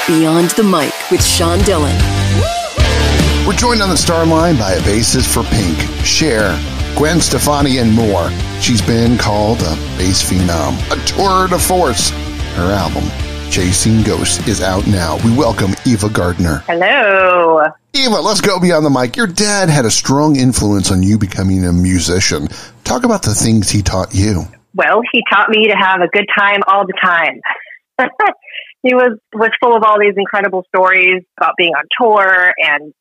Beyond the Mic with Sean Dillon. We're joined on the star line by a bassist for Pink, Cher, Gwen Stefani, and more. She's been called a bass phenom, a tour de force. Her album, Chasing Ghosts, is out now. We welcome Eva Gardner. Hello. Eva, let's go beyond the mic. Your dad had a strong influence on you becoming a musician. Talk about the things he taught you. Well, he taught me to have a good time all the time. He was full of all these incredible stories about being on tour and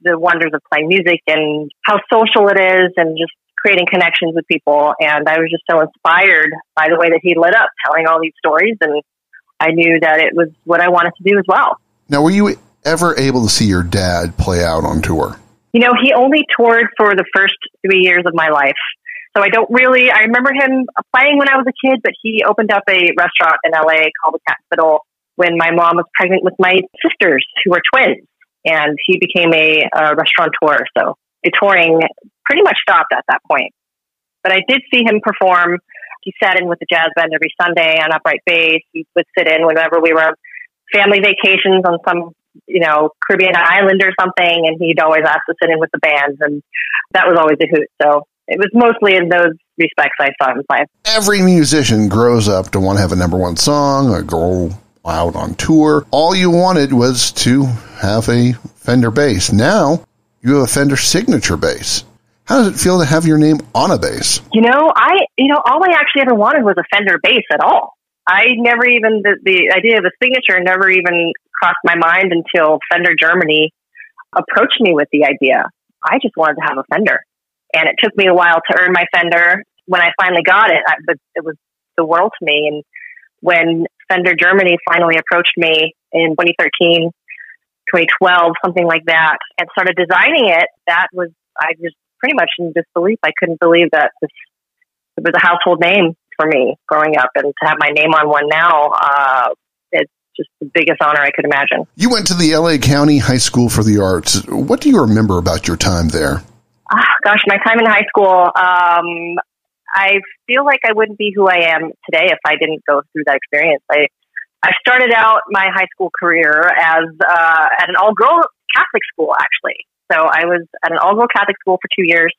the wonders of playing music and how social it is and just creating connections with people. And I was just so inspired by the way that he lit up telling all these stories. And I knew that it was what I wanted to do as well. Now, were you ever able to see your dad play out on tour? You know, he only toured for the first 3 years of my life. So I remember him playing when I was a kid, but he opened up a restaurant in LA called the Capitol when my mom was pregnant with my sisters, who were twins. And he became a restaurateur. So the touring pretty much stopped at that point. But I did see him perform. He sat in with the jazz band every Sunday on upright bass. He would sit in whenever we were on family vacations on some, Caribbean island or something. And he'd always ask to sit in with the bands. And that was always a hoot. So it was mostly in those respects I saw him play. Every musician grows up to want to have a number one song or go out on tour. All you wanted was to have a Fender bass. Now you have a Fender signature bass. How does it feel to have your name on a bass? All I actually ever wanted was a Fender bass at all. I never even, the idea of a signature never even crossed my mind until Fender Germany approached me with the idea. I just wanted to have a Fender. And it took me a while to earn my Fender. When I finally got it, it was the world to me. And when Fender Germany finally approached me in 2013, 2012, something like that, and started designing it, I was pretty much in disbelief. I couldn't believe that it was a household name for me growing up. And to have my name on one now, it's just the biggest honor I could imagine. You went to the LA County High School for the Arts. What do you remember about your time there? Gosh, my time in high school, I feel like I wouldn't be who I am today if I didn't go through that experience. I started out my high school career as at an all-girl Catholic school, actually. So I was at an all-girl Catholic school for 2 years.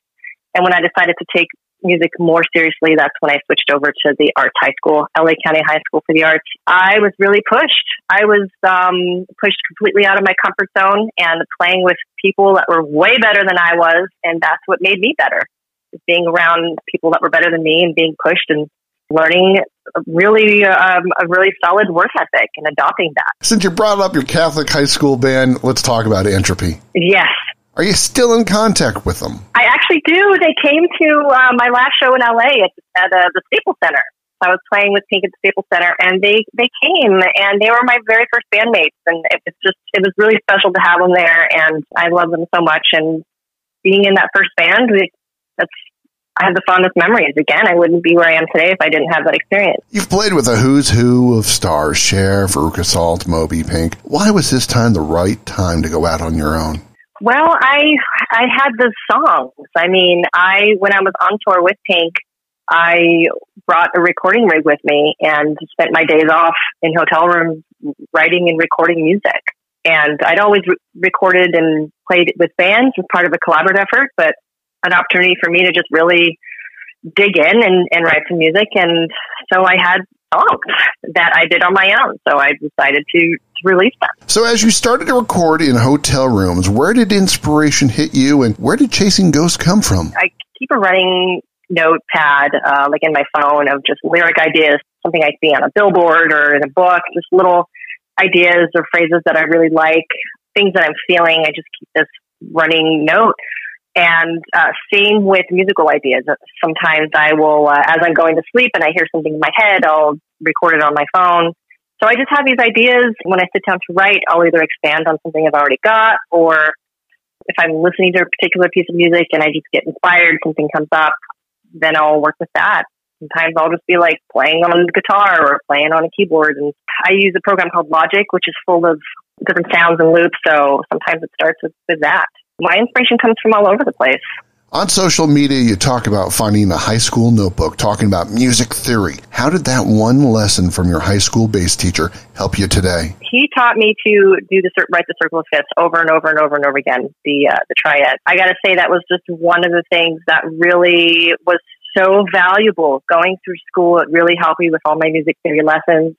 And when I decided to take music more seriously, that's when I switched over to the arts high school, LA County High School for the Arts. I was really pushed. I was pushed completely out of my comfort zone and playing with people that were way better than I was. And that's what made me better, being around people that were better than me and being pushed and learning a really solid work ethic and adopting that. Since you brought up your Catholic high school band, let's talk about Entropy. Yes. Are you still in contact with them? I actually do. They came to my last show in LA at the Staples Center. I was playing with Pink at the Staples Center, and they came, and they were my very first bandmates. And it was really special to have them there, and I love them so much. And being in that first band, I have the fondest memories. Again, I wouldn't be where I am today if I didn't have that experience. You've played with a who's who of stars, Cher, Veruca Salt, Moby, Pink. Why was this time the right time to go out on your own? Well, I had the songs. I mean, when I was on tour with Pink, I brought a recording rig with me and spent my days off in hotel rooms writing and recording music. And I'd always recorded and played with bands as part of a collaborative effort, but an opportunity for me to just really dig in and write some music. And so I had songs that I did on my own. So I decided to release them. So as you started to record in hotel rooms, where did inspiration hit you and where did Chasing Ghosts come from? I keep a running notepad, like in my phone, of just lyric ideas, something I see on a billboard or in a book, just little ideas or phrases that I really like, things that I'm feeling. I just keep this running note. And same with musical ideas. Sometimes I will, as I'm going to sleep and I hear something in my head, I'll record it on my phone. So I just have these ideas. When I sit down to write, I'll either expand on something I've already got, or if I'm listening to a particular piece of music and I just get inspired, something comes up, then I'll work with that. Sometimes I'll just be like playing on the guitar or playing on a keyboard. And I use a program called Logic, which is full of different sounds and loops. So sometimes it starts with that. My inspiration comes from all over the place. On social media, you talk about finding a high school notebook, talking about music theory. How did that one lesson from your high school bass teacher help you today? He taught me to write the circle of fifths over and over and over and over again, the triad. I got to say that was just one of the things that really was so valuable going through school. It really helped me with all my music theory lessons.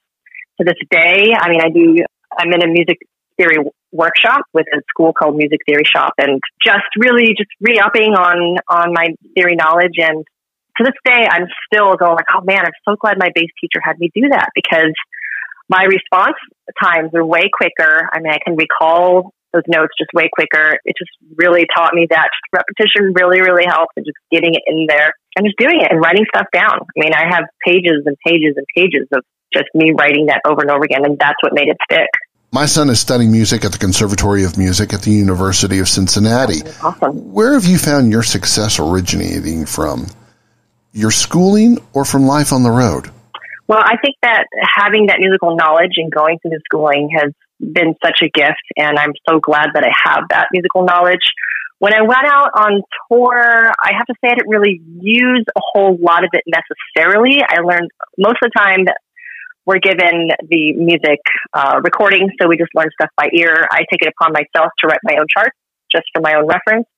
To this day, I'm in a music theory workshop with a school called Music Theory Shop, and just re-upping on my theory knowledge. And to this day, I'm still going like, oh man, I'm so glad my bass teacher had me do that, because my response times are way quicker. I can recall those notes just way quicker. It just really taught me that repetition really, really helps, and just getting it in there and just doing it and writing stuff down. I have pages and pages and pages of just me writing that over and over again, and that's what made it stick. My son is studying music at the Conservatory of Music at the University of Cincinnati. Awesome. Where have you found your success originating from? Your schooling or from life on the road? Well, I think that having that musical knowledge and going through the schooling has been such a gift, and I'm so glad that I have that musical knowledge. When I went out on tour, I have to say I didn't really use a whole lot of it necessarily. I learned most of the time that we're given the music recording, so we just learn stuff by ear. I take it upon myself to write my own charts, just for my own reference,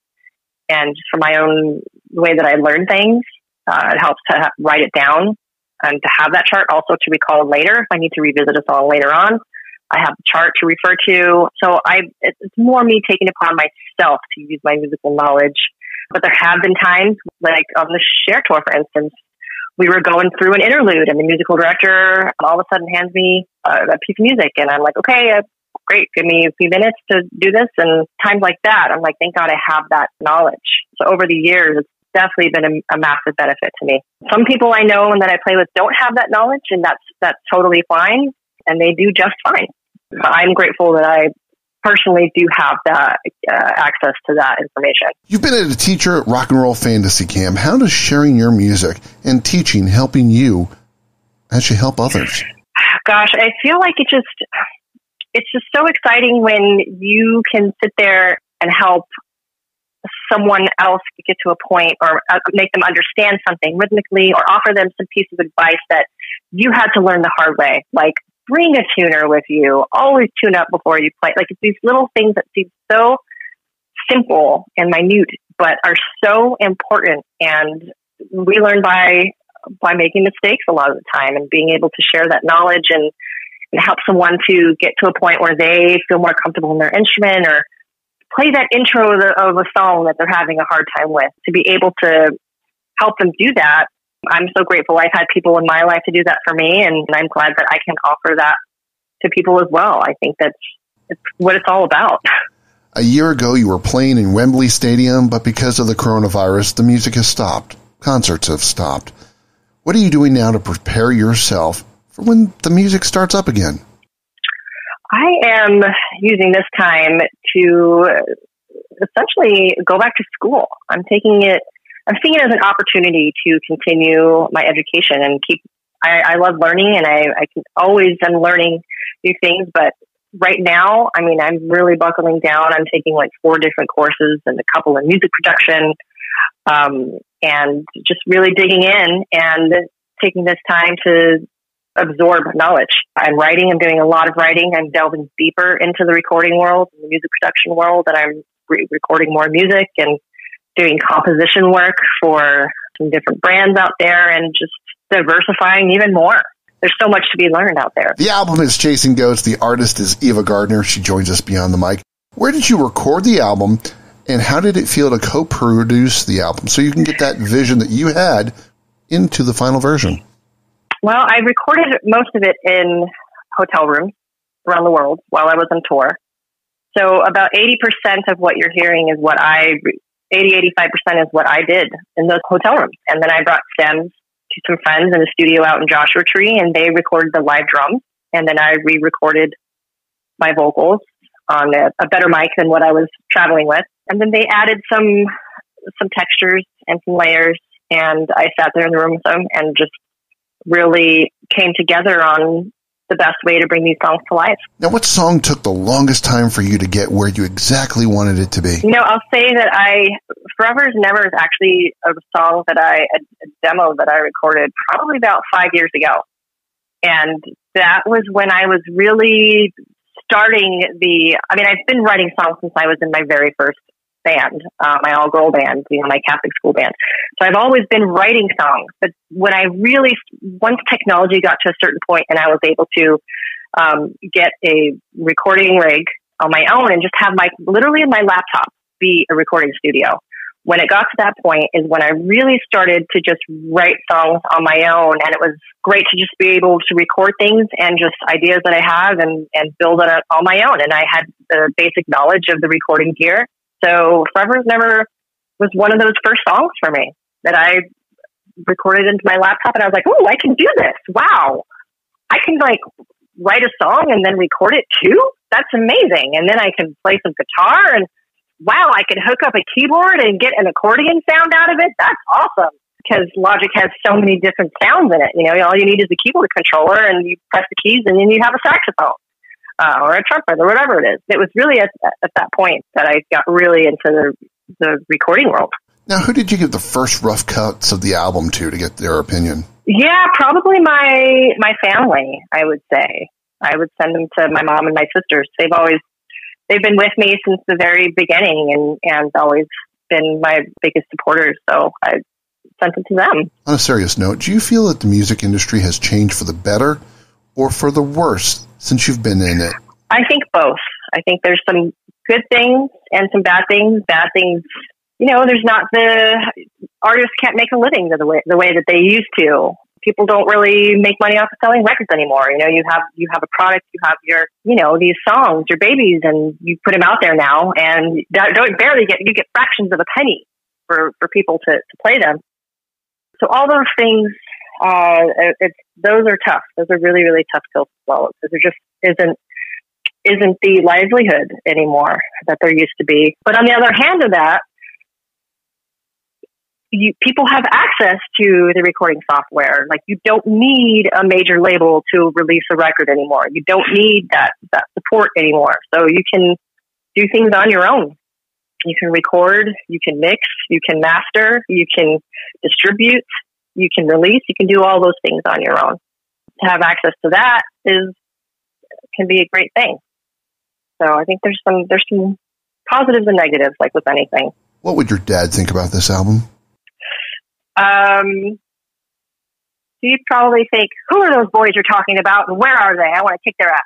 and just for my own way that I learn things. It helps to write it down and to have that chart also to recall later if I need to revisit a song later on. I have the chart to refer to. So it's more me taking it upon myself to use my musical knowledge. But there have been times, like on the Cher tour, for instance, we were going through an interlude, and the musical director all of a sudden hands me a piece of music, and I'm like, okay, great, give me a few minutes to do this. And times like that, I'm like, thank God I have that knowledge. So over the years, it's definitely been a massive benefit to me. Some people I know and that I play with don't have that knowledge, and that's totally fine, and they do just fine. I'm grateful that I personally do have that access to that information. You've been a teacher at Rock and Roll Fantasy Camp. How does sharing your music and teaching helping you actually help others? Gosh, I feel like it's just so exciting when you can sit there and help someone else get to a point, or make them understand something rhythmically, or offer them some piece of advice that you had to learn the hard way. Like, bring a tuner with you. Always tune up before you play. Like, it's these little things that seem so simple and minute, but are so important. And we learn by making mistakes a lot of the time, and being able to share that knowledge and help someone to get to a point where they feel more comfortable in their instrument, or play that intro of a song that they're having a hard time with. To be able to help them do that, I'm so grateful I've had people in my life to do that for me, and I'm glad that I can offer that to people as well. I think it's what it's all about. A year ago, you were playing in Wembley Stadium, but because of the coronavirus, the music has stopped. Concerts have stopped. What are you doing now to prepare yourself for when the music starts up again? I am using this time to essentially go back to school. I'm seeing it as an opportunity to continue my education and I love learning, and I can always am learning new things. But right now, I'm really buckling down. I'm taking like 4 different courses and a couple in music production, and just really digging in and taking this time to absorb knowledge. I'm writing. I'm doing a lot of writing. I'm delving deeper into the recording world, the music production world, and I'm recording more music and doing composition work for some different brands out there, and just diversifying even more. There's so much to be learned out there. The album is Chasing Goats. The artist is Eva Gardner. She joins us beyond the mic. Where did you record the album, and how did it feel to co-produce the album so you can get that vision that you had into the final version? Well, I recorded most of it in hotel rooms around the world while I was on tour. So about 80% of what you're hearing is 85% is what I did in those hotel rooms. And then I brought stems to some friends in a studio out in Joshua Tree, and they recorded the live drums. And then I re-recorded my vocals on a better mic than what I was traveling with. And then they added some textures and some layers. And I sat there in the room with them and just really came together on the the best way to bring these songs to life. Now, what song took the longest time for you to get where you exactly wanted it to be? I'll say that Forever is Never is actually a song that a demo that I recorded probably about 5 years ago. And that was when I was really starting I've been writing songs since I was in my very first band, my all-girl band, my Catholic school band. So I've always been writing songs. But when once technology got to a certain point and I was able to get a recording rig on my own and just have literally my laptop be a recording studio. When it got to that point is when I really started to just write songs on my own. And it was great to just be able to record things and just ideas that I have and build it up on my own. And I had the basic knowledge of the recording gear. So Forever's Never was one of those first songs for me that I recorded into my laptop. And I was like, oh, I can do this. Wow. I can write a song and then record it too. That's amazing. And then I can play some guitar and wow, I can hook up a keyboard and get an accordion sound out of it. That's awesome. Because Logic has so many different sounds in it. All you need is a keyboard controller and you press the keys and then you have a saxophone or a trumpet or whatever it is. It was really at that point that I got really into the recording world. Now, who did you give the first rough cuts of the album to get their opinion? Yeah, probably my family, I would say. I would send them to my mom and my sisters. They've been with me since the very beginning and always been my biggest supporters. So I sent it to them. On a serious note, do you feel that the music industry has changed for the better or for the worse since you've been in it? I think both. I think there's some good things and some bad things. Bad things, there's not artists can't make a living the way that they used to. People don't really make money off of selling records anymore. You have a product, you have your, these songs, your babies, and you put them out there now, and you get fractions of a penny for people to play them. So all those things, those are tough. Those are really, really tough pills to swallow because there just isn't the livelihood anymore that there used to be. But on the other hand of that, people have access to the recording software. You don't need a major label to release a record anymore. You don't need that support anymore. So you can do things on your own. You can record, you can mix, you can master, you can distribute, you can release, you can do all those things on your own. To have access to that can be a great thing. So I think there's some positives and negatives, like with anything. What would your dad think about this album? He'd probably think, who are those boys you're talking about and where are they? I want to kick their ass.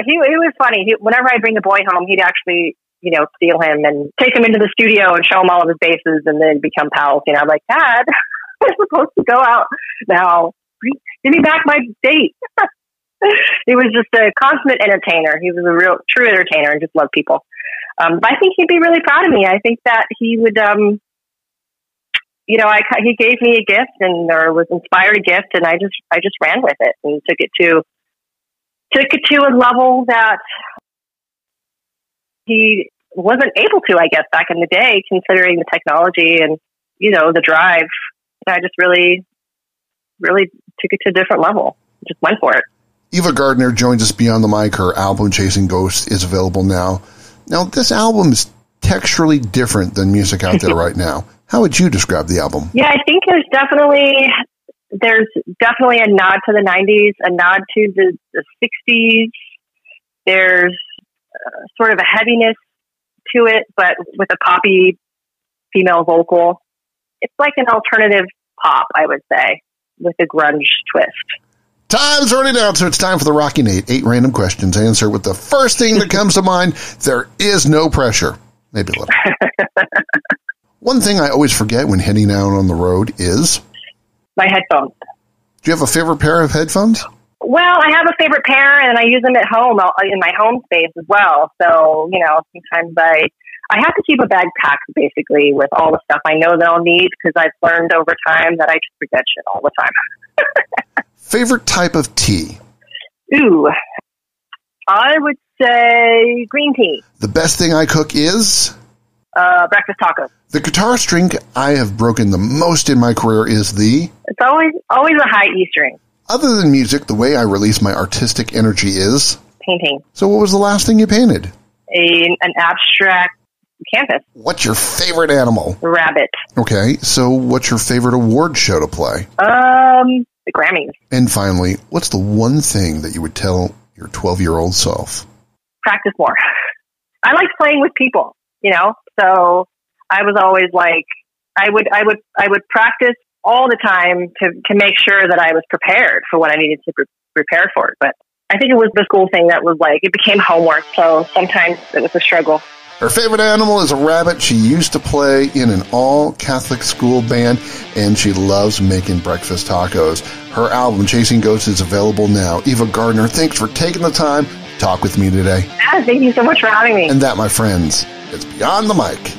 He was funny. Whenever I bring the boy home, he'd actually, steal him and take him into the studio and show him all of his basses and then become pals. I'm like, Dad, we're supposed to go out now. Give me back my date. He was just a consummate entertainer. He was a real true entertainer and just loved people. But I think he'd be really proud of me. I think that he would, he gave me a gift or was inspired a gift, and I just ran with it and took it to a level that he wasn't able to, I guess, back in the day, considering the technology and, the drive. I just really, really took it to a different level. Just went for it. Eva Gardner joins us beyond the mic. Her album, Chasing Ghosts, is available now. Now, this album is texturally different than music out there right now. How would you describe the album? Yeah, I think there's definitely a nod to the 90s, a nod to the 60s. There's sort of a heaviness to it, but with a poppy female vocal. It's like an alternative pop, I would say, with a grunge twist. Time's running out, so it's time for the Rocky Nate. 8 random questions. Answer with the first thing that comes to mind. There is no pressure. Maybe a little. One thing I always forget when heading out on the road is... my headphones. Do you have a favorite pair of headphones? Well, I have a favorite pair, and I use them at home, in my home space as well. So, sometimes I have to keep a bag packed, basically, with all the stuff I know that I'll need, because I've learned over time that I just forget shit all the time. Favorite type of tea? Ooh, I would say green tea. The best thing I cook is? Breakfast tacos. The guitar string I have broken the most in my career is the? It's always a high E string. Other than music, the way I release my artistic energy is... painting. So what was the last thing you painted? An abstract canvas. What's your favorite animal? A rabbit. Okay, so what's your favorite award show to play? The Grammys. And finally, what's the one thing that you would tell your 12-year-old self? Practice more. I like playing with people, so I was always like, I would practice all the time to make sure that I was prepared for what I needed to prepare for it. But I think it was the school thing that was like, it became homework. So sometimes it was a struggle. Her favorite animal is a rabbit. She used to play in an all-Catholic school band, and she loves making breakfast tacos. Her album, Chasing Ghosts, is available now. Eva Gardner, thanks for taking the time to talk with me today. Yeah, thank you so much for having me. And that, my friends, is Beyond the Mic.